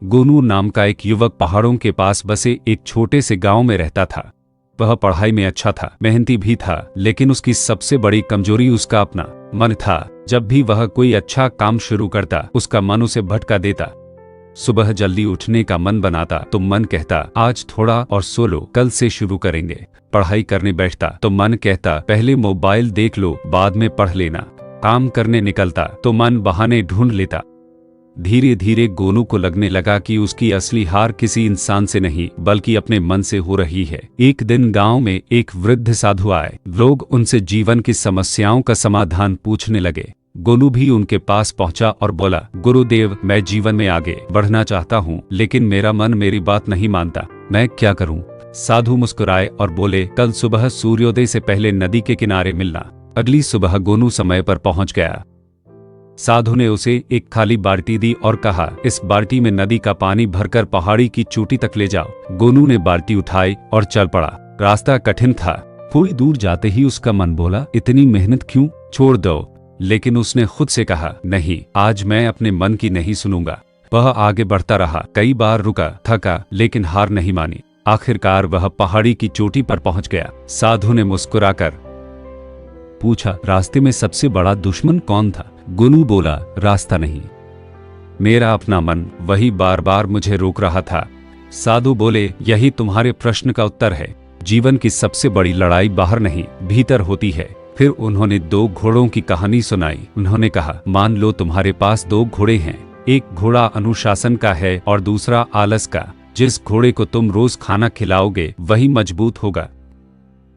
गोनू नाम का एक युवक पहाड़ों के पास बसे एक छोटे से गांव में रहता था। वह पढ़ाई में अच्छा था, मेहनती भी था, लेकिन उसकी सबसे बड़ी कमजोरी उसका अपना मन था। जब भी वह कोई अच्छा काम शुरू करता, उसका मन उसे भटका देता। सुबह जल्दी उठने का मन बनाता तो मन कहता आज थोड़ा और सो लो, कल से शुरू करेंगे। पढ़ाई करने बैठता तो मन कहता पहले मोबाइल देख लो, बाद में पढ़ लेना। काम करने निकलता तो मन बहाने ढूंढ लेता। धीरे धीरे गोनू को लगने लगा कि उसकी असली हार किसी इंसान से नहीं बल्कि अपने मन से हो रही है। एक दिन गांव में एक वृद्ध साधु आए। लोग उनसे जीवन की समस्याओं का समाधान पूछने लगे। गोनू भी उनके पास पहुंचा और बोला, गुरुदेव, मैं जीवन में आगे बढ़ना चाहता हूं, लेकिन मेरा मन मेरी बात नहीं मानता, मैं क्या करूं? साधु मुस्कुराए और बोले, कल सुबह सूर्योदय से पहले नदी के किनारे मिलना। अगली सुबह गोनू समय पर पहुंच गया। साधु ने उसे एक खाली बाल्टी दी और कहा, इस बाल्टी में नदी का पानी भरकर पहाड़ी की चोटी तक ले जाओ। गोनू ने बाल्टी उठाई और चल पड़ा। रास्ता कठिन था। थोड़ी दूर जाते ही उसका मन बोला, इतनी मेहनत क्यों, छोड़ दो। लेकिन उसने खुद से कहा, नहीं, आज मैं अपने मन की नहीं सुनूंगा। वह आगे बढ़ता रहा, कई बार रुका, थका, लेकिन हार नहीं मानी। आखिरकार वह पहाड़ी की चोटी पर पहुंच गया। साधु ने मुस्कुराकर पूछा, रास्ते में सबसे बड़ा दुश्मन कौन था? गोनू बोला, रास्ता नहीं, मेरा अपना मन, वही बार बार मुझे रोक रहा था। साधु बोले, यही तुम्हारे प्रश्न का उत्तर है। जीवन की सबसे बड़ी लड़ाई बाहर नहीं, भीतर होती है। फिर उन्होंने दो घोड़ों की कहानी सुनाई। उन्होंने कहा, मान लो तुम्हारे पास दो घोड़े हैं। एक घोड़ा अनुशासन का है और दूसरा आलस का। जिस घोड़े को तुम रोज खाना खिलाओगे वही मजबूत होगा।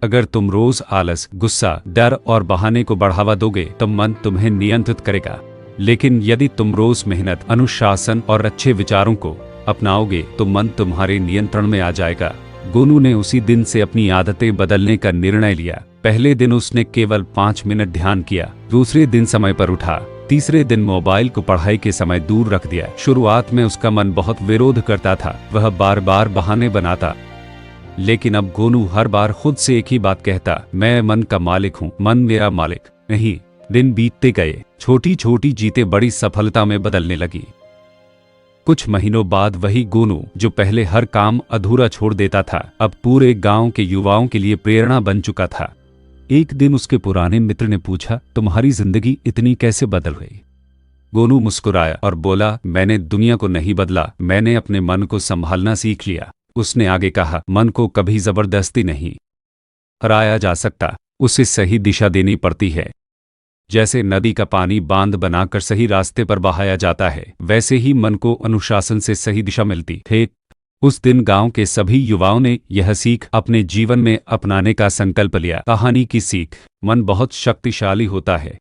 अगर तुम रोज आलस, गुस्सा, डर और बहाने को बढ़ावा दोगे तो मन तुम्हें नियंत्रित करेगा। लेकिन यदि तुम रोज मेहनत, अनुशासन और अच्छे विचारों को अपनाओगे तो मन तुम्हारे नियंत्रण में आ जाएगा। गोनू ने उसी दिन से अपनी आदतें बदलने का निर्णय लिया। पहले दिन उसने केवल 5 मिनट ध्यान किया, दूसरे दिन समय पर उठा, तीसरे दिन मोबाइल को पढ़ाई के समय दूर रख दिया। शुरुआत में उसका मन बहुत विरोध करता था, वह बार बार बहाने बनाता, लेकिन अब गोनू हर बार खुद से एक ही बात कहता, मैं मन का मालिक हूँ, मन मेरा मालिक नहीं। दिन बीतते गए, छोटी छोटी जीतें बड़ी सफलता में बदलने लगी। कुछ महीनों बाद वही गोनू जो पहले हर काम अधूरा छोड़ देता था, अब पूरे गांव के युवाओं के लिए प्रेरणा बन चुका था। एक दिन उसके पुराने मित्र ने पूछा, तुम्हारी जिंदगी इतनी कैसे बदल गई? गोनू मुस्कुराया और बोला, मैंने दुनिया को नहीं बदला, मैंने अपने मन को संभालना सीख लिया। उसने आगे कहा, मन को कभी जबरदस्ती नहीं हराया जा सकता, उसे सही दिशा देनी पड़ती है। जैसे नदी का पानी बांध बनाकर सही रास्ते पर बहाया जाता है, वैसे ही मन को अनुशासन से सही दिशा मिलती है। उस दिन गांव के सभी युवाओं ने यह सीख अपने जीवन में अपनाने का संकल्प लिया। कहानी की सीख, मन बहुत शक्तिशाली होता है।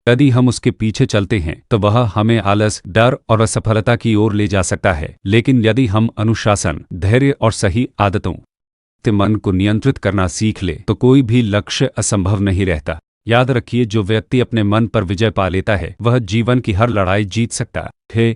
यदि हम उसके पीछे चलते हैं तो वह हमें आलस, डर और असफलता की ओर ले जा सकता है। लेकिन यदि हम अनुशासन, धैर्य और सही आदतों से मन को नियंत्रित करना सीख ले तो कोई भी लक्ष्य असंभव नहीं रहता। याद रखिए, जो व्यक्ति अपने मन पर विजय पा लेता है वह जीवन की हर लड़ाई जीत सकता है।